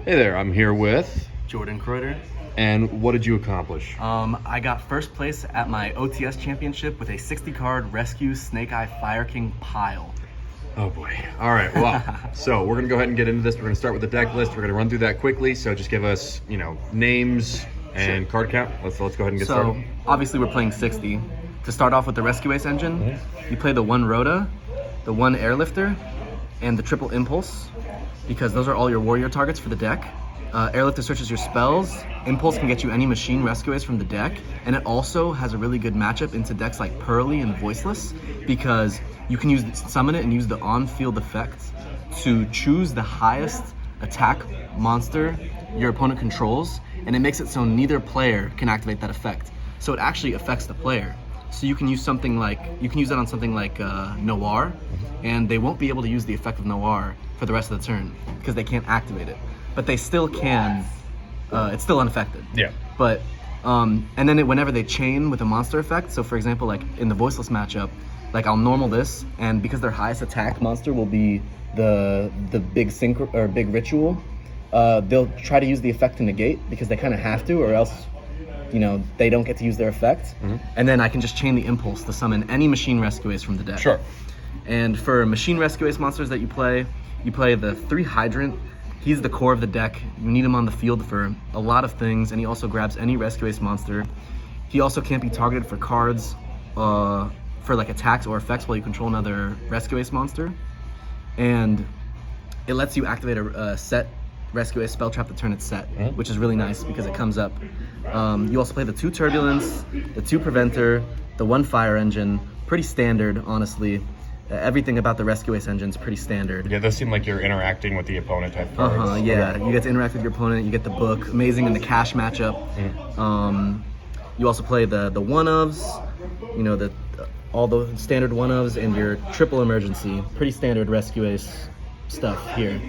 Hey there, I'm here with... Jordan Kreuter. And what did you accomplish? I got first place at my OTS championship with a 60-card Rescue Snake Eye Fire King pile. Oh boy. All right, well, so we're gonna go ahead and get into this. We're gonna start with the deck list. We're gonna run through that quickly. So just give us, names and card count. Let's go ahead and get started. So obviously we're playing 60. To start off with the Rescue Ace engine, you play the 1 Rhoda, the 1 Airlifter, and the triple Impulse, because those are all your warrior targets for the deck. Airlifter searches your spells. Impulse can get you any machine Rescue Ace from the deck, and it also has a really good matchup into decks like Pearly and Voiceless, because you can summon it and use the on-field effect to choose the highest attack monster your opponent controls, and it makes it so neither player can activate that effect. So it actually affects the player. So you can use that on something like Noir, and they won't be able to use the effect of Noir for the rest of the turn because they can't activate it. But they still can. It's still unaffected. Yeah. But and then whenever they chain with a monster effect, so for example, like in the Voiceless matchup, like I'll normal this, and because their highest attack monster will be the big synchro or big ritual, they'll try to use the effect to negate because they kind of have to, or else they don't get to use their effect. And then I can just chain the Impulse to summon any machine Rescue Ace from the deck. Sure. And for machine Rescue Ace monsters that you play the 3 Hydrant. He's the core of the deck. You need him on the field for a lot of things, and he also grabs any Rescue Ace monster. He also can't be targeted for cards, for like attacks or effects while you control another Rescue Ace monster. And it lets you activate a set Rescue Ace spell trap to turn it's set, which is really nice because it comes up. You also play the 2 Turbulence, the 2 Preventer, the 1 Fire Engine. Pretty standard, honestly. Everything about the Rescue Ace engine is pretty standard. Yeah, those seem like you're interacting with the opponent type cards. Yeah. You get to interact with your opponent, you get the book. Amazing in the cash matchup. You also play the one-ofs, all the standard one-ofs, and your triple emergency. Pretty standard Rescue Ace stuff here.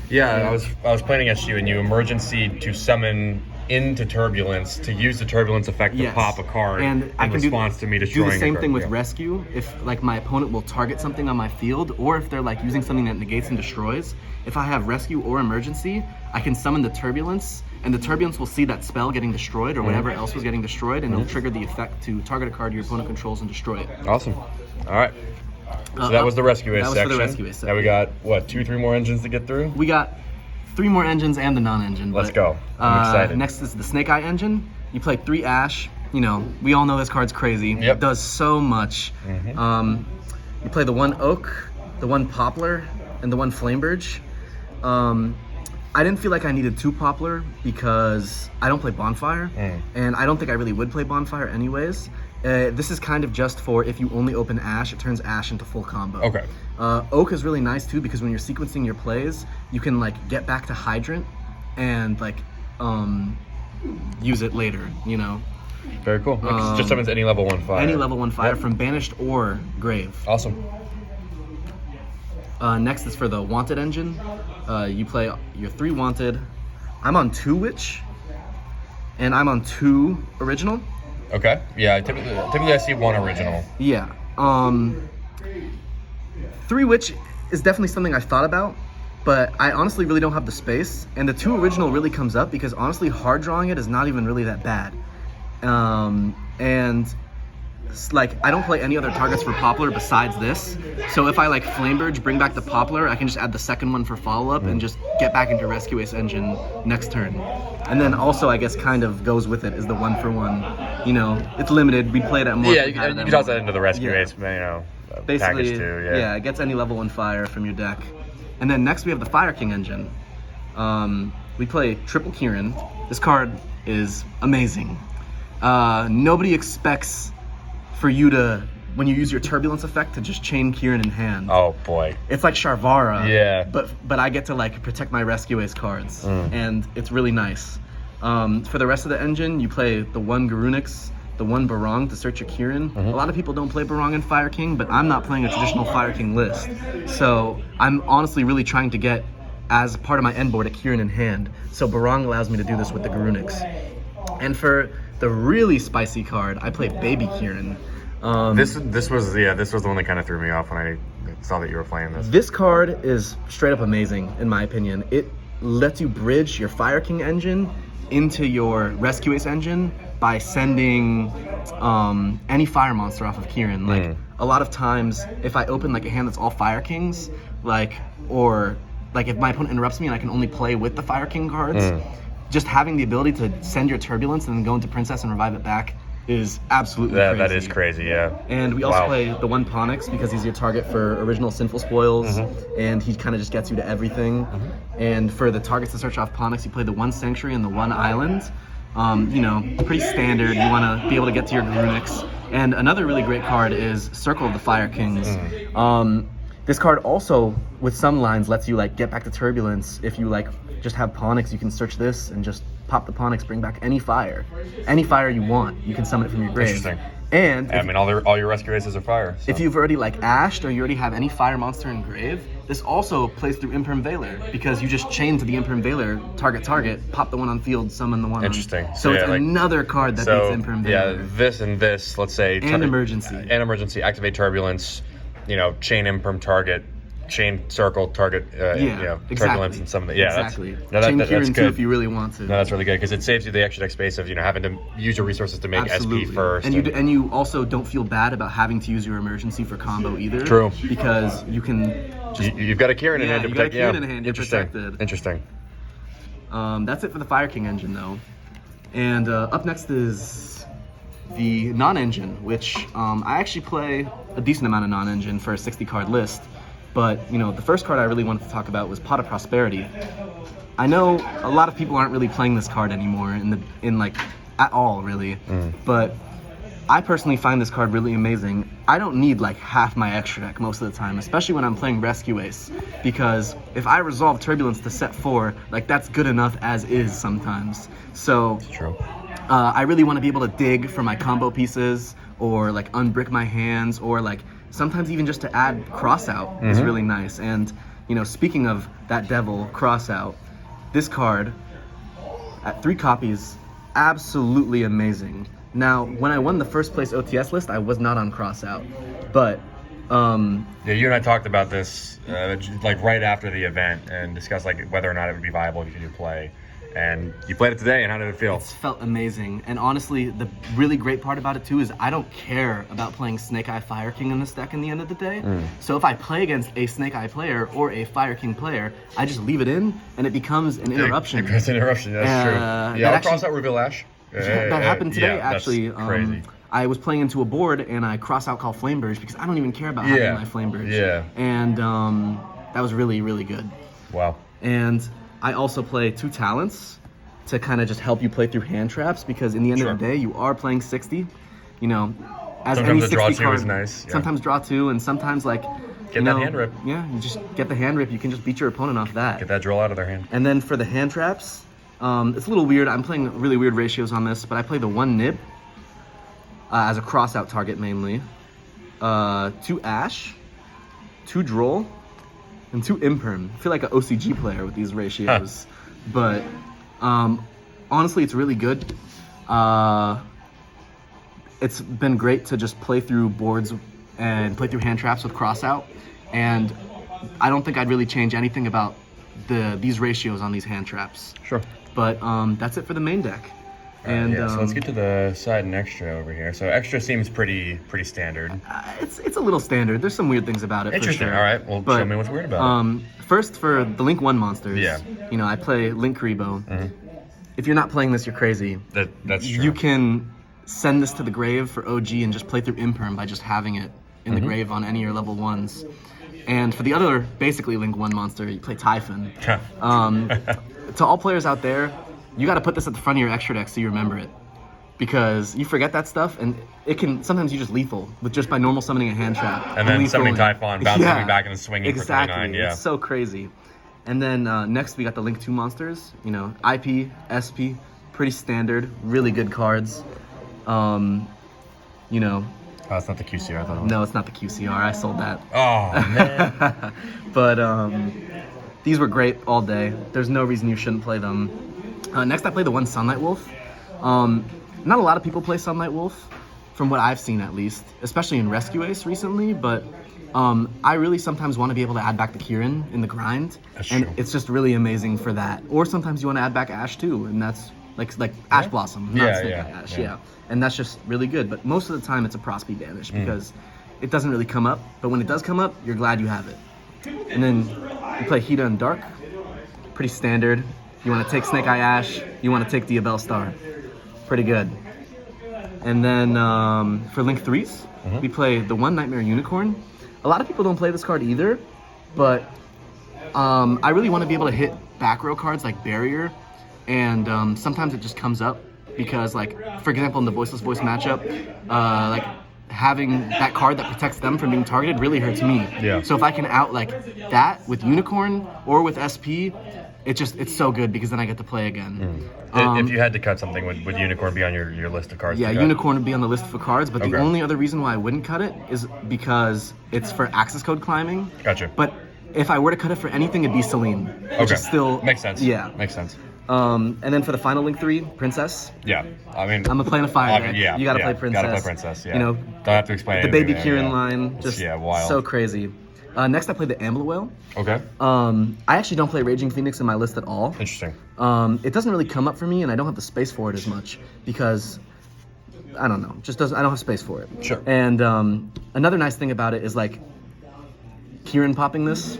Yeah, I was playing against you, and you emergency to summon into Turbulence to use the Turbulence effect to pop a card in response to me destroying do the same a card. thing with Rescue. If like my opponent will target something on my field, or if they're like using something that negates and destroys, if I have Rescue or Emergency, I can summon the Turbulence, and the Turbulence will see that spell getting destroyed or whatever else was getting destroyed, and it'll trigger the effect to target a card your opponent controls and destroy it. Awesome. All right. So that was the Rescue Ace section. That was for the Rescue Ace section. Now we got, 2-3 more engines to get through? We got 3 more engines and the non-engine. Let's go. I'm excited. Next is the Snake Eye engine. You play 3 Ash. We all know this card's crazy. Yep. It does so much. You play the 1 Oak, the 1 Poplar, and the 1 Flamebirch. I didn't feel like I needed 2 Poplar because I don't play Bonfire, and I don't think I really would play Bonfire anyways. This is kind of just for if you only open Ash, it turns Ash into full combo. Okay. Oak is really nice too because when you're sequencing your plays, you can get back to Hydrant and use it later. Very cool. Just summons any level 1 fire. Any level 1 fire from Banished or Grave. Awesome. Next is for the Wanted engine. You play your 3 Wanted. I'm on 2 Witch, and I'm on 2 Original. Okay. Yeah. Typically I see 1 original. Yeah. 3 Witch is definitely something I've thought about, but I honestly really don't have the space. And the 2 original really comes up because honestly, hard drawing it is not even really that bad. And I don't play any other targets for Poplar besides this. So if I Flamebirch, bring back the Poplar, I can just add the second one for follow-up and just get back into Rescue Ace engine next turn. And then also, I guess, kind of goes with it is the 1-for-1. It's limited. We play it at more. Yeah, you can toss that into the Rescue Ace, basically, package too. Yeah, it gets any level 1 fire from your deck. And then next we have the Fire King engine. We play triple Kieran. This card is amazing. Nobody expects for you to, when you use your Turbulence effect, to just chain Kieran in hand. Oh boy. It's like Sharvara. Yeah. But I get to protect my Rescue Ace cards, and it's really nice. For the rest of the engine, you play the 1 Garunix, the 1 Barong to search your Kieran. A lot of people don't play Barong and Fire King, but I'm not playing a traditional Fire King list. So I'm honestly really trying to get, as part of my end board, a Kieran in hand. So Barong allows me to do this with the Garunix. And for the really spicy card, I play Baby Kieran. This was the one that kind of threw me off when I saw that you were playing this. This card is straight up amazing, in my opinion. lets you bridge your Fire King engine into your Rescue Ace engine by sending any fire monster off of Kieran. Like a lot of times, if I open like a hand that's all Fire Kings, or if my opponent interrupts me and I can only play with the Fire King cards, just having the ability to send your Turbulence and then go into Princess and revive it back is absolutely crazy. That is crazy, yeah. And we also play the one Ponix because he's your target for original Sinful Spoils, and he kind of just gets you to everything. And for the targets to search off Ponix, you play the one Sanctuary and the one Island. You know, pretty standard. You want to be able to get to your Grunix. And another really great card is Circle of the Fire Kings. This card also, with some lines, lets you like get back to Turbulence. If you like just have Ponix, you can search this and just pop the Ponix, bring back any fire you want. You can summon it from your grave. Interesting. And I mean, all your Rescue Aces are fire. So. If you've already like ashed or you already have any fire monster in grave, this also plays through Imperm Veiler because you just chain to the Imperm Veiler, target, pop the one on field, summon the one. Interesting. So it's another card that beats Imperm Veiler. Yeah, this and this, let's say. And Emergency. Activate Turbulence, you know, chain Imperm target, chain Circle target, you know, Turbulence and some of the, exactly. Chain Kieran that's too good. If you really want to. No, that's really good because it saves you the extra deck space of, you know, having to use your resources to make SP first. And you also don't feel bad about having to use your Emergency for combo either. True. Because you can just... You've got a Kieran in hand to protect. Yeah, you got a Kieran in hand, you're protected. Interesting. That's it for the Fire King engine though. And up next is the non-engine, which I actually play a decent amount of non-engine for a 60 card list. But, you know, the first card I really wanted to talk about was Pot of Prosperity. I know a lot of people aren't really playing this card anymore at all, really. But I personally find this card really amazing. I don't need like half my extra deck most of the time, especially when I'm playing Rescue Ace, because if I resolve Turbulence to set 4, like that's good enough as is sometimes. So It's true. I really want to be able to dig for my combo pieces, or like unbrick my hands, or like sometimes even just to add Crossout is really nice. And, you know, speaking of that devil, Crossout, this card at 3 copies, absolutely amazing. Now, when I won the first place OTS list, I was not on Crossout, but yeah, you and I talked about this like right after the event and discussed like whether or not it would be viable if you could play. And you played it today, and how did it feel? It felt amazing. And honestly, the really great part about it too is I don't care about playing Snake Eye Fire King in this deck in the end of the day. So if I play against a Snake Eye player or a Fire King player, I just leave it in, and it becomes an interruption. It becomes an interruption, that's true. Yeah, Crossout Reveal Ash. That happened today, actually. That's crazy. I was playing into a board, and I Crossout Call Flameburge because I don't even care about having my Flameburge. Yeah. And that was really, really good. Wow. And I also play 2 talents to kind of just help you play through hand traps, because in the end of the day, you are playing 60. You know, as sometimes any the 60 draw 2 card, is nice. Yeah. Sometimes draw 2, and sometimes like Get that hand rip. Yeah, you just get the hand rip. You can just beat your opponent off that. Get that draw out of their hand. And then for the hand traps, it's a little weird. I'm playing really weird ratios on this, but I play the 1 Nib as a Crossout target mainly, 2 Ash, two Droll, and 2 Imperm. I feel like an OCG player with these ratios, but honestly, it's really good. It's been great to just play through boards and play through hand traps with Crossout, and I don't think I'd really change anything about these ratios on these hand traps. Sure. But that's it for the main deck. And so let's get to the side and extra over here. So extra seems pretty standard. It's a little standard. There's some weird things about it. Interesting. For sure. All right. Well, show me what's weird about it. First, for the Link 1 monsters. Yeah. You know, I play Link Karibo. If you're not playing this, you're crazy. That's true. You can send this to the grave for OG and just play through Imperm by just having it in the grave on any of your level 1s. And for the other, basically Link 1 monster, you play Typhon. To all players out there, you got to put this at the front of your extra deck so you remember it, because you forget that stuff, and it can sometimes you just lethal with just by normal summoning a hand trap and then summoning Typhon, bouncing me back and swinging for 29. Yeah, it's so crazy. And then next we got the Link 2 monsters. You know, IP, SP, pretty standard, really good cards. You know. Oh, it's not the QCR. I thought it was. No, it's not the QCR. I sold that. Oh man. But these were great all day. There's no reason you shouldn't play them. Next, I play the 1 Sunlight Wolf. Not a lot of people play Sunlight Wolf, from what I've seen at least, especially in Rescue Ace recently, but I really sometimes want to be able to add back the Kieran in the grind, That's and true. it's just really amazing for that. Or sometimes you want to add back Ash too, and that's like Ash Blossom, not Yeah, Snake yeah, Eye Ash, yeah. yeah. And that's just really good. But most of the time, it's a Prospe Banish because it doesn't really come up. But when it does come up, you're glad you have it. And then you play Hida and Dark, pretty standard. You want to take Snake Eye Ash, you want to take Diabell Star, pretty good. And then for Link 3s, we play the one Nightmare Unicorn. A lot of people don't play this card either, but I really want to be able to hit back row cards like Barrier, and sometimes it just comes up because, like, for example, in the Voiceless Voice matchup, like having that card that protects them from being targeted really hurts me. Yeah. So if I can out like that with Unicorn or with SP, it's so good because then I get to play again. If you had to cut something, would Unicorn be on your list of cards? Yeah, to cut? Unicorn would be on the list for cards, but Okay. the only other reason why I wouldn't cut it is because it's for access code climbing. Gotcha. But if I were to cut it for anything, it'd be Celine, which Okay. is still Makes sense. Yeah. Makes sense. And then for the final Link 3, Princess. Yeah. I mean, I'm a playing a fire deck. yeah, You gotta yeah, play Princess. Gotta play Princess. Yeah. You know, don't have to explain the anything baby there, Kieran yeah. line, It's, just wild. so crazy. Next, I played the Ambler Whale. Okay. I actually don't play Raging Phoenix in my list at all. Interesting. It doesn't really come up for me, and I don't have the space for it as much because I don't know, just doesn't. I don't have space for it. Sure. And another nice thing about it is like Kieran popping this,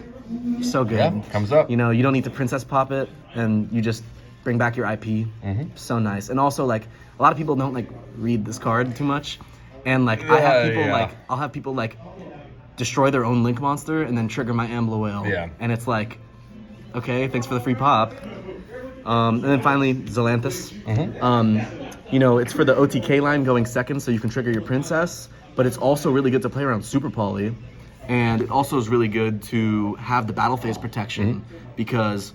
so good. Yeah, comes up. You know, you don't need to Princess pop it, and you just bring back your IP. So nice. And also, like, a lot of people don't like read this card too much, and like I have people I'll have people like destroy their own Link monster and then trigger my Ambler Whale. Yeah. And it's like, okay, thanks for the free pop. And then finally, Zelanthus. You know, it's for the OTK line going second, so you can trigger your Princess, but it's also really good to play around Super Poly. And it also is really good to have the battle phase protection because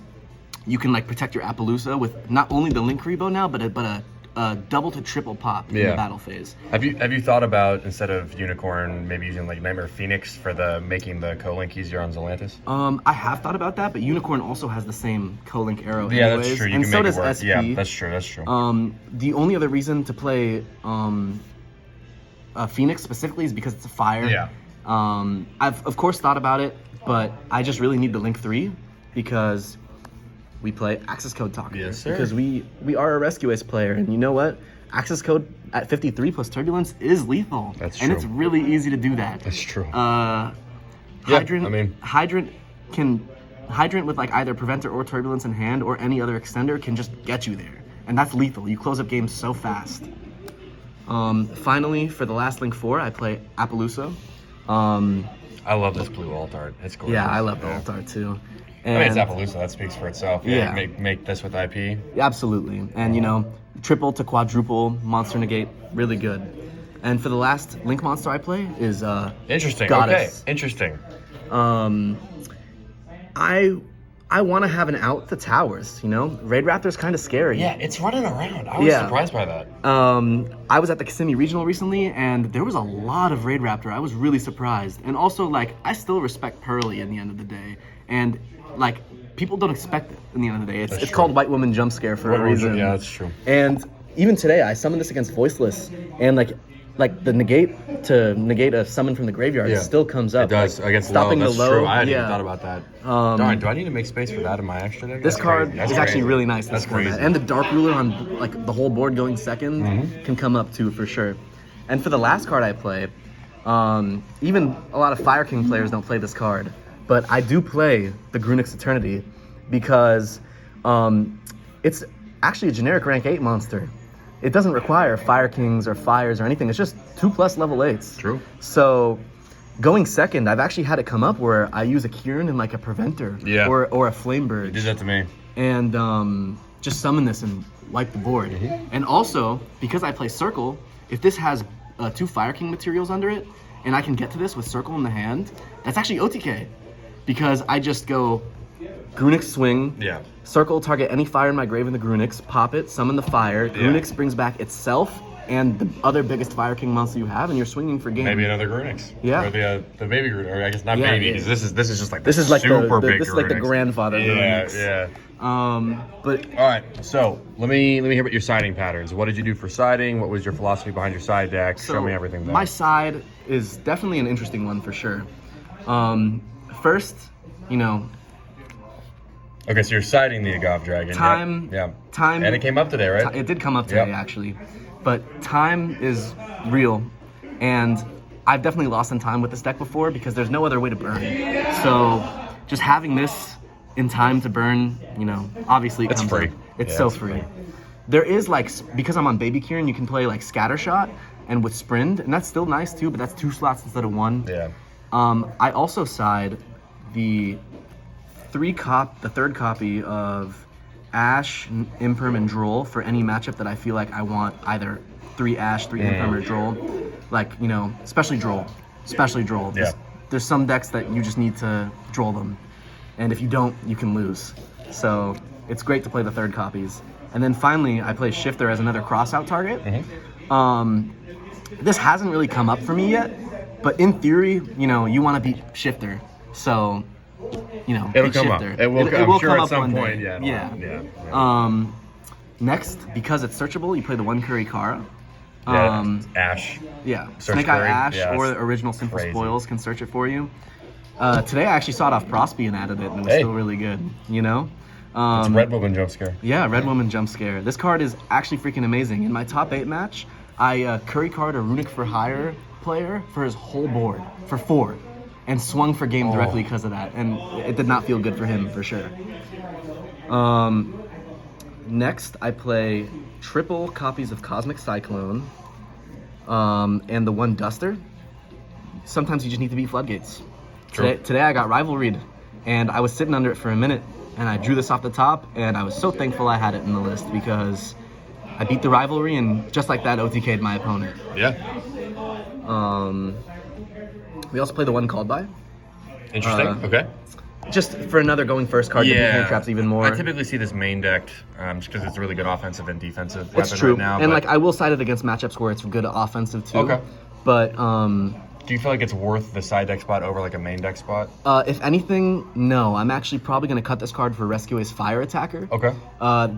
you can like protect your Appaloosa with not only the Link Rebo now, but a double to triple pop in the battle phase. Have you thought about, instead of Unicorn, maybe using like Nightmare Phoenix for making the co-link easier on Zelanthus? I have thought about that, but Unicorn also has the same co-link arrow Yeah, anyways, that's true. You and can so make does it work. SP. Yeah, that's true. That's true. The only other reason to play Phoenix specifically is because it's a fire. Yeah. I've of course thought about it, but I just really need the Link 3 because we play Access Code Talk. Yes, sir. Because we are a Rescue Ace player, and you know what? Access Code at 53 plus Turbulence is lethal. That's And true. it's really easy to do that. That's true. Hydrant, I mean- Hydrant with like either Preventer or Turbulence in hand or any other extender can just get you there. And that's lethal. You close up games so fast. Finally, for the last Link 4, I play Appaloosa. I love this blue alt art. It's gorgeous. Yeah, I love the alt art too. I mean, it's Appaloosa. That speaks for itself. Yeah. Make this with IP. Absolutely. And, you know, triple to quadruple monster negate, really good. And for the last Link monster I play is Interesting. Goddess. Okay. Interesting. I want to have an out the towers, you know? Raid Raptor's kind of scary. Yeah, it's running around. I was Yeah. surprised by that. I was at the Kissimmee Regional recently, and there was a lot of Raid Raptor. I was really surprised. And also, like, I still respect Pearly in the end of the day. And, like, people don't expect it in the end of the day. It's That's called true. White Woman Jump Scare for a reason. Yeah, that's true. And even today, I summoned this against Voiceless, and like the negate to negate a summon from the graveyard Yeah. still comes up. It does like, against stopping low. That's the low. true. I hadn't yeah. even thought about that. Darn, do I need to make space for that in my extra deck? This That's card crazy. That's is actually crazy. really nice. That's This format. crazy. And the Dark Ruler on like the whole board going second can come up too for sure. And for the last card I play, even a lot of Fire King players don't play this card, but I do play the Grunix Eternity because it's actually a generic rank 8 monster. It doesn't require Fire Kings or Fires or anything. It's just 2+ level 8s. True. So going second, I've actually had it come up where I use a Kieran and like a Preventer or a Flamebird. You did that to me. And just summon this and wipe the board. And also, because I play Circle, if this has 2 Fire King materials under it, and I can get to this with Circle in the hand, that's actually OTK. Because I just go Grunix swing, Yeah. Circle, target any fire in my grave in the Grunix, pop it, summon the fire, Grunix brings back itself and the other biggest Fire King monster you have, and you're swinging for game. Maybe another Grunix. Yeah. Or the baby Grunix, or I guess not Yeah, baby, yeah. because this is just like This is like super big this is like the Grunix. grandfather Yeah, Grunix. yeah. But All right, so let me hear about your siding patterns. What did you do for siding? What was your philosophy behind your side deck? Show me everything there. My side is definitely an interesting one for sure. First, you know, Okay, so you're siding the Agave Dragon. Time. Yeah. Time. And it came up today, right? It did come up today, Yep. actually. But time is real. And I've definitely lost in time with this deck before because there's no other way to burn. So just having this in time to burn, you know, obviously it It's comes free. up. It's Yeah, so it's free. free. There is like, because I'm on Baby Kieran, you can play like Scattershot and with Sprint, and that's still nice too, but that's 2 slots instead of 1. Yeah. I also side the third copy of Ash, Imperm, and Droll for any matchup that I feel like I want either 3 Ash, 3 Imperm, or Droll. Like, you know, especially Droll. Yeah. There's some decks that you just need to Droll them. And if you don't, you can lose. So it's great to play the third copies. And then finally, I play Shifter as another crossout target. This hasn't really come up for me yet, but in theory, you know, you want to beat Shifter. So, you know, It'll beat come Shifter. up. It will It will sure come at up some one point. day. Yeah. Yeah. Next, because it's searchable, you play the 1 Curry Kara. Yeah, Ash. Yeah, Search Snake Eye Curry, Ash yeah, or it's the original Simple crazy. Spoils can search it for you. Today I actually saw it off Prosby and added it, and it was Hey. still really good, you know? It's Red Woman Jump Scare. Yeah, Red Woman Jump Scare. This card is actually freaking amazing. In my top 8 match, I Curry card a Runic for Hire player for his whole board, for 4, and swung for game directly because of that, and it did not feel good for him, for sure. Next, I play triple copies of Cosmic Cyclone, and the 1 Duster. Sometimes you just need to beat Floodgates. True. Today I got Rivalried, and I was sitting under it for a minute, and I drew this off the top, and I was so thankful I had it in the list because I beat the Rivalry, and just like that, OTK'd my opponent. Yeah. We also play the 1 Called By, Interesting. Okay. just for another going first card to beat hand traps even more. I typically see this main decked just because it's a really good offensive and defensive It's weapon true, right now. and but like I will side it against matchups where it's good offensive too. Okay. But do you feel like it's worth the side deck spot over like a main deck spot? if anything, no. I'm actually probably going to cut this card for Rescue Ace Fire Attacker. Okay.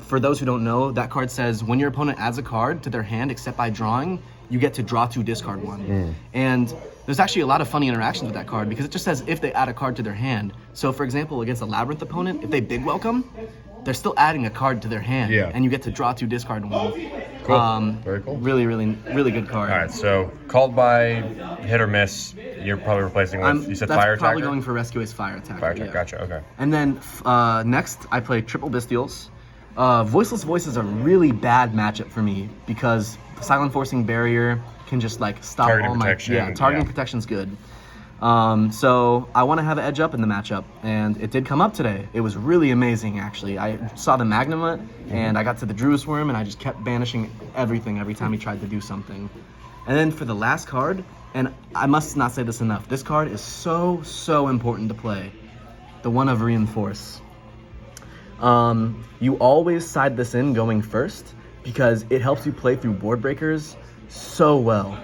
For those who don't know, that card says when your opponent adds a card to their hand except by drawing, you get to draw 2, discard 1. And there's actually a lot of funny interactions with that card because it just says if they add a card to their hand. So for example, against a Labyrinth opponent, if they big welcome, they're still adding a card to their hand. Yeah. And you get to draw 2, discard 1. Cool. Very cool. Really, really, really good card. All right. So called by hit or miss, you're probably replacing with you said that's Fire probably Attacker. going for Rescue Ace Fire Attacker. Fire Attacker. yeah. Gotcha. Okay. And then next, I play Triple Bestials. Voiceless Voice is a really bad matchup for me because Silent Forcing Barrier can just like stop Targeting all protection, my targeting yeah. protection's good. So I want to have an edge up in the matchup, and it did come up today. It was really amazing, actually. I saw the Magnamut, and I got to the Druid's Worm, and I just kept banishing everything every time he tried to do something. And then for the last card, and I must not say this enough, this card is so important to play. The 1 of Reinforce. You always side this in going first because it helps you play through board breakers so well.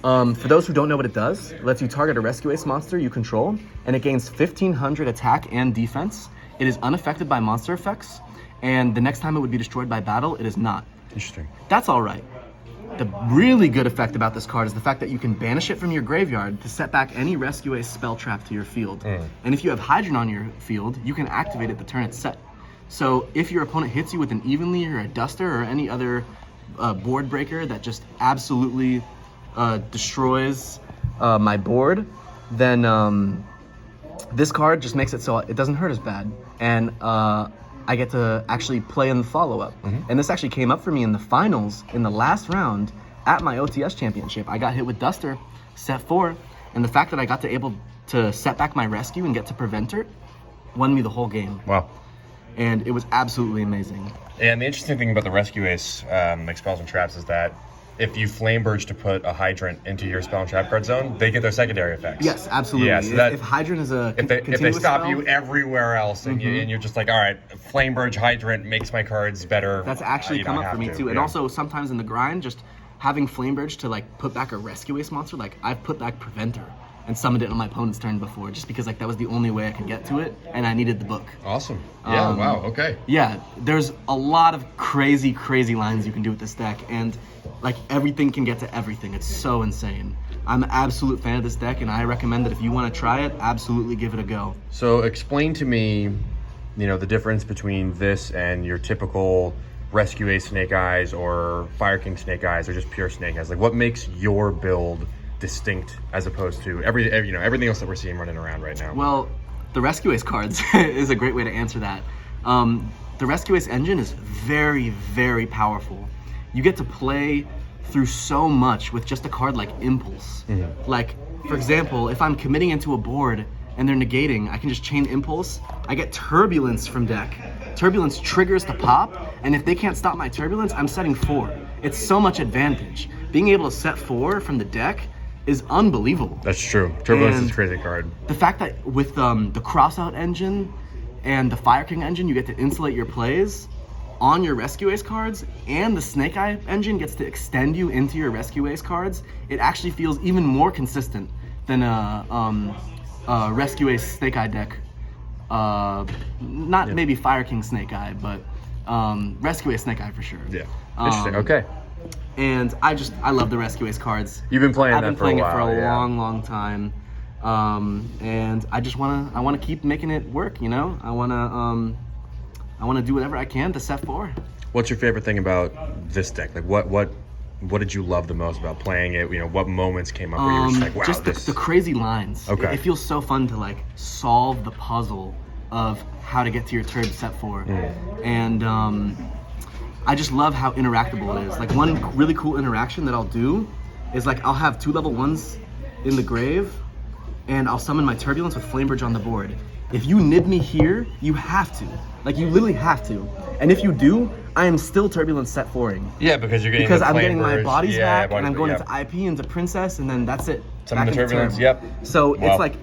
For those who don't know what it does, it lets you target a Rescue Ace monster you control, and it gains 1500 attack and defense. It is unaffected by monster effects, and the next time it would be destroyed by battle, it is not. Interesting. That's all right. The really good effect about this card is the fact that you can banish it from your graveyard to set back any Rescue Ace spell trap to your field. And if you have Hydron on your field, you can activate it the turn it's set. So if your opponent hits you with an Evenly or a Duster or any other board breaker that just absolutely destroys my board, then this card just makes it so it doesn't hurt as bad. And I get to actually play in the follow-up. And this actually came up for me in the finals in the last round at my OTS championship. I got hit with Duster, set 4, and the fact that I got to able to set back my rescue and get to Preventer won me the whole game. Wow. And it was absolutely amazing. And the interesting thing about the Rescue Ace like spells and traps is that if you Flame Burge to put a Hydrant into your spell and trap card zone, they get their secondary effects. Yes, absolutely. Yeah, so that, if Hydron is a if they continuous stop spell, you everywhere else and, and you're just like, all right, Flame Burge Hydrant makes my cards better. that's actually you come don't up for have me to. too. And Yeah. also sometimes in the grind, just having Flame Burge to like put back a Rescue Ace monster, like I've put back Preventer and summoned it on my opponent's turn before, just because like that was the only way I could get to it, and I needed the book. Awesome. Yeah. Wow. Okay. Yeah, there's a lot of crazy lines you can do with this deck, and like everything can get to everything. It's so insane. I'm an absolute fan of this deck, and I recommend that if you want to try it, absolutely give it a go. So explain to me, the difference between this and your typical Rescue Ace Snake Eyes or Fire King Snake Eyes or just pure Snake Eyes. Like, what makes your build distinct as opposed to everything else that we're seeing running around right now? Well, the Rescue Ace cards is a great way to answer that. The Rescue Ace engine is very, very powerful. You get to play through so much with just a card like Impulse. Like, for example, if I'm committing into a board and they're negating, I can just chain Impulse. I get Turbulence from deck. Turbulence triggers the pop, and if they can't stop my Turbulence, I'm setting 4. It's so much advantage. Being able to set 4 from the deck is unbelievable. That's true. Turbulence is a crazy card. The fact that with the Crossout engine and the Fire King engine, you get to insulate your plays on your Rescue Ace cards, and the Snake Eye engine gets to extend you into your Rescue Ace cards, it actually feels even more consistent than a Rescue Ace Snake Eye deck. Maybe Fire King Snake Eye, but Rescue Ace Snake Eye for sure. Yeah. Interesting. Okay. And I love the Rescue Ace cards. You've been playing I've that been for a playing while. it for a long time. And I just wanna keep making it work, I wanna do whatever I can to set 4. What's your favorite thing about this deck? Like, what did you love the most about playing it? What moments came up where you were just like, wow, just the crazy lines. Okay. It feels so fun to like solve the puzzle of how to get to your turn set 4. And I just love how interactable it is. Like, one really cool interaction that I'll do is like I'll have 2 level 1s in the grave, and I'll summon my Turbulence with Flamebridge on the board. If you nib me here, you have to. Like, you literally have to. And if you do, I am still Turbulence set 4ing. Yeah, because you're getting I'm getting my bodies back, and I'm going into into IP, into Princess, and then that's it. Summon Back the into Turbulence, turn. yep. So Wow. it's like,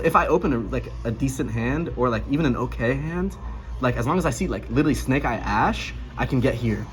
if I open a decent hand, or like even an okay hand, like as long as I see like literally Snake Eye Ash, I can get here.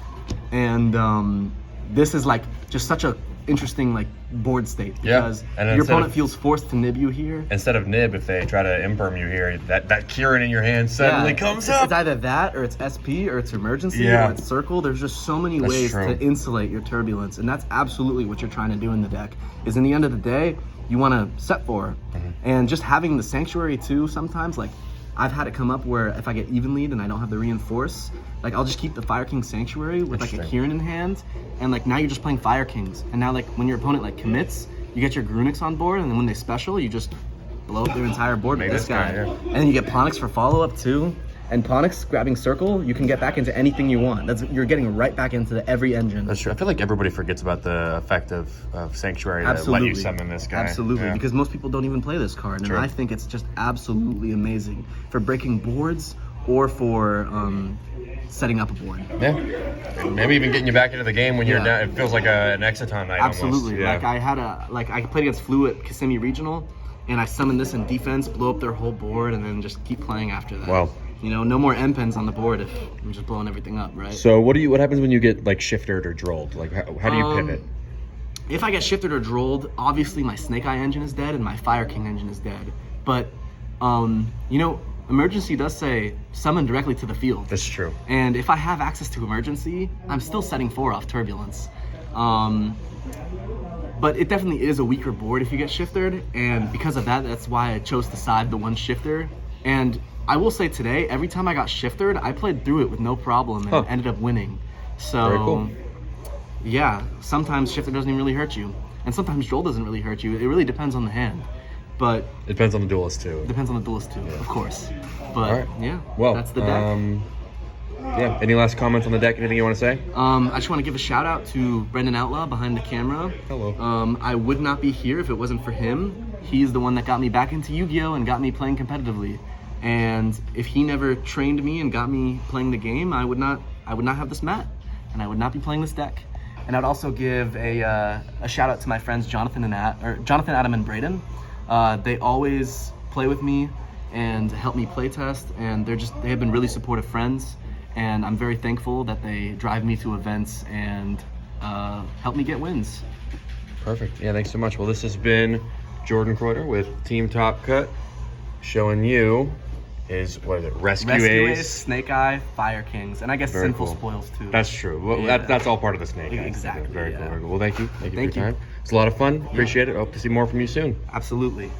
And this is like just such a interesting like board state, because and your opponent feels forced to nib you here. Instead of nib, if they try to imperm you here, that Kieran in your hand suddenly comes up. It's either that, or it's SP, or it's Emergency, Yeah. or it's Circle. There's just so many ways to insulate your Turbulence, and that's absolutely what you're trying to do in the deck. Is in the end of the day, you want to set 4, and just having the Sanctuary too. Sometimes, like I've had it come up where if I get even lead and I don't have the Reinforce, like I'll just keep the Fire King Sanctuary with like a Kieran in hand, and like now you're just playing Fire Kings, and now like when your opponent like commits, you get your Grunix on board, and then when they special, you just blow up their entire board with this guy. And then you get Ponix for follow-up too. And Ponix grabbing Circle, you can get back into anything you want. You're getting right back into every engine. That's true. I feel like everybody forgets about the effect of Sanctuary to let you summon this guy. Absolutely, because most people don't even play this card, and I think it's just absolutely amazing for breaking boards or for setting up a board. Yeah, and maybe even getting you back into the game when you're down. It feels like an Exciton night. Absolutely. Almost. Yeah. Like I played against Flu at Kissimmee Regional, and I summoned this in defense, blow up their whole board, and then just keep playing after that. Wow. No more M-Pens on the board if I'm just blowing everything up, right? So what happens when you get like shifted or drolled? Like how do you pivot? If I get shifted or drolled, obviously my Snake Eye engine is dead and my Fire King engine is dead. But Emergency does say summon directly to the field. That's true. And if I have access to Emergency, I'm still setting 4 off Turbulence. But it definitely is a weaker board if you get shifted, and because of that, that's why I chose to side the one shifter. And I will say today, every time I got shifted, I played through it with no problem and ended up winning. So, very cool. Yeah, sometimes shifter doesn't even really hurt you, and sometimes droll doesn't really hurt you. It really depends on the hand, but it depends on the duelist too. Depends on the duelist too, of course. But yeah, well, that's the deck. Yeah. Any last comments on the deck? Anything you want to say? I just want to give a shout out to Brendan Outlaw behind the camera. Hello. I would not be here if it wasn't for him. He's the one that got me back into Yu-Gi-Oh! And got me playing competitively. And if he never trained me and got me playing the game, I would not have this mat, and I would not be playing this deck. And I'd also give a shout out to my friends Jonathan, Adam, and Braden. They always play with me and help me play test, and they have been really supportive friends. And I'm very thankful that they drive me to events and help me get wins. Perfect. Yeah, thanks so much. Well, this has been Jordan Kreuter with Team Top Cut, showing you is, what is it, Rescue Rescue Ace? Ace, Snake Eye, Fire Kings, and I guess Very Sinful cool. Spoils too. That's true. Well, Yeah. that's all part of the Snake Eyes. Exactly, Very cool. yeah. Very cool. Well, thank you. Thank you Thank for your you. time. It's a lot of fun. Appreciate it. I hope to see more from you soon. Absolutely.